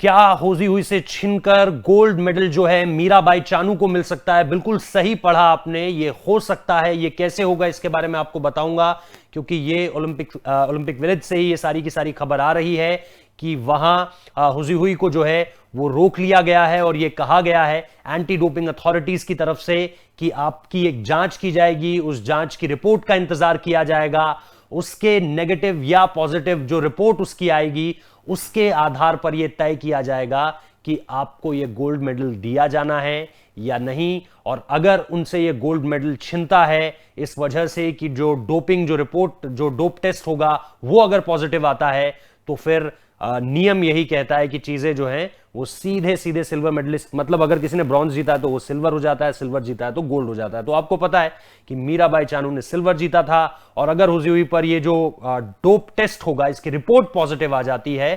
क्या होजी हुई से छीनकर गोल्ड मेडल जो है मीराबाई चानू को मिल सकता है? बिल्कुल सही पढ़ा आपने, ये हो सकता है। ये कैसे होगा इसके बारे में आपको बताऊंगा, क्योंकि ये ओलंपिक विलेज से ही ये सारी की सारी खबर आ रही है कि वहां होजी हुई को जो है वो रोक लिया गया है और ये कहा गया है एंटी डोपिंग अथॉरिटीज की तरफ से कि आपकी एक जांच की जाएगी, उस जांच की रिपोर्ट का इंतजार किया जाएगा, उसके नेगेटिव या पॉजिटिव जो रिपोर्ट उसकी आएगी उसके आधार पर यह तय किया जाएगा कि आपको यह गोल्ड मेडल दिया जाना है या नहीं। और अगर उनसे यह गोल्ड मेडल छिनता है इस वजह से कि जो डोपिंग जो रिपोर्ट जो डोप टेस्ट होगा वो अगर पॉजिटिव आता है, तो फिर नियम यही कहता है कि चीजें जो हैं वो सीधे सीधे सिल्वर मेडलिस्ट, मतलब अगर किसी ने ब्रॉन्ज जीता है तो वो सिल्वर हो जाता है, सिल्वर जीता है तो गोल्ड हो जाता है। तो आपको पता है कि मीराबाई चानू ने सिल्वर जीता था, और अगर होजी हुई पर ये जो डोप टेस्ट होगा इसकी रिपोर्ट पॉजिटिव आ जाती है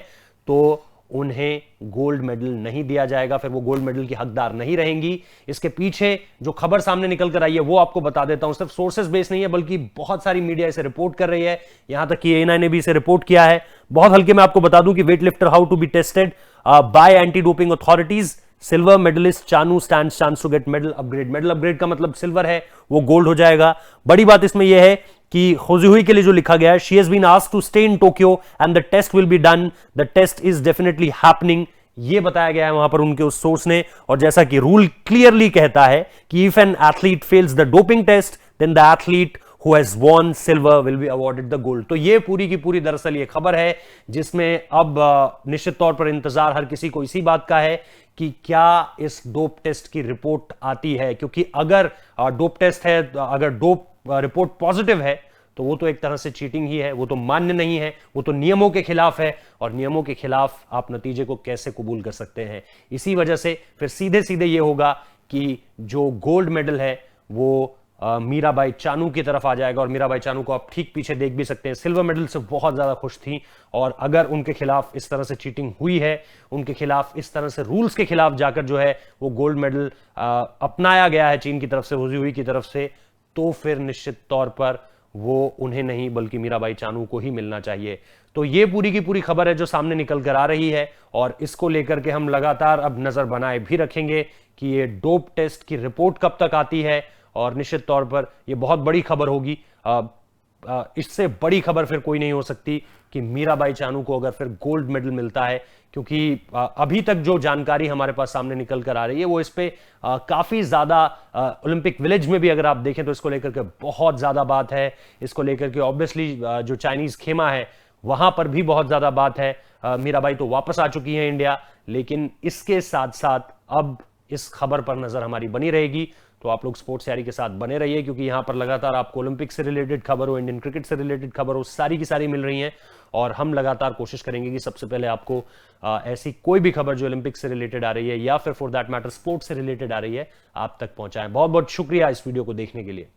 तो उन्हें गोल्ड मेडल नहीं दिया जाएगा, फिर वो गोल्ड मेडल की हकदार नहीं रहेंगी। इसके पीछे जो खबर सामने निकल कर आई है वो आपको बता देता हूं। सिर्फ सोर्सेस बेस नहीं है बल्कि बहुत सारी मीडिया इसे रिपोर्ट कर रही है, यहां तक कि एएनआई ने भी इसे रिपोर्ट किया है। बहुत हल्के में आपको बता दूं कि weightlifter how to be tested by anti doping authorities, silver medalist Chanu stands chance to get medal upgrade. Medal upgrade का मतलब सिल्वर है, वो गोल्ड हो जाएगा। बड़ी बात इसमें यह है कि होजी हुई के लिए जो लिखा गया है, she has been asked to stay in Tokyo and the test will be done, the test is definitely happening, ये बताया गया है वहां पर उनके उस सोर्स ने। और जैसा कि रूल क्लियरली कहता है कि if an athlete fails the doping test then the athlete who has won silver will be awarded the gold। तो ये पूरी की पूरी दरअसल ये खबर है जिसमें अब निश्चित तौर पर इंतजार हर किसी को इसी बात का है कि क्या इस डोप टेस्ट की रिपोर्ट आती है, क्योंकि अगर डोप टेस्ट है, अगर डोप रिपोर्ट पॉजिटिव है तो वो तो एक तरह से चीटिंग ही है, वो तो मान्य नहीं है, वो तो नियमों के खिलाफ है, और नियमों के खिलाफ आप नतीजे को कैसे कबूल कर सकते हैं। इसी वजह से फिर सीधे सीधे ये होगा कि जो गोल्ड मेडल है वो मीराबाई चानू की तरफ आ जाएगा। और मीराबाई चानू को आप ठीक पीछे देख भी सकते हैं, सिल्वर मेडल से बहुत ज्यादा खुश थी, और अगर उनके खिलाफ इस तरह से चीटिंग हुई है, उनके खिलाफ इस तरह से रूल्स के खिलाफ जाकर जो है वो गोल्ड मेडल अपनाया गया है चीन की तरफ से, होजी हुई की तरफ से, तो फिर निश्चित तौर पर वो उन्हें नहीं बल्कि मीराबाई चानू को ही मिलना चाहिए। तो ये पूरी की पूरी खबर है जो सामने निकल कर आ रही है, और इसको लेकर के हम लगातार अब नजर बनाए भी रखेंगे कि ये डोप टेस्ट की रिपोर्ट कब तक आती है। और निश्चित तौर पर यह बहुत बड़ी खबर होगी, इससे बड़ी खबर फिर कोई नहीं हो सकती कि मीराबाई चानू को अगर फिर गोल्ड मेडल मिलता है, क्योंकि अभी तक जो जानकारी हमारे पास सामने निकल कर आ रही है वो इस पे काफी ज्यादा ओलंपिक विलेज में भी अगर आप देखें तो इसको लेकर के बहुत ज्यादा बात है। इसको लेकर के ऑब्वियसली जो चाइनीज खेमा है वहां पर भी बहुत ज्यादा बात है। मीराबाई तो वापस आ चुकी है इंडिया, लेकिन इसके साथ साथ अब इस खबर पर नजर हमारी बनी रहेगी। तो आप लोग स्पोर्ट्स तैयारी के साथ बने रहिए, क्योंकि यहां पर लगातार आपको ओलंपिक से रिलेटेड खबर हो, इंडियन क्रिकेट से रिलेटेड खबर हो, सारी की सारी मिल रही हैं। और हम लगातार कोशिश करेंगे कि सबसे पहले आपको ऐसी कोई भी खबर जो ओलंपिक से रिलेटेड आ रही है या फिर फॉर दैट मैटर स्पोर्ट्स से रिलेटेड आ रही है आप तक पहुंचाएं। बहुत बहुत शुक्रिया इस वीडियो को देखने के लिए।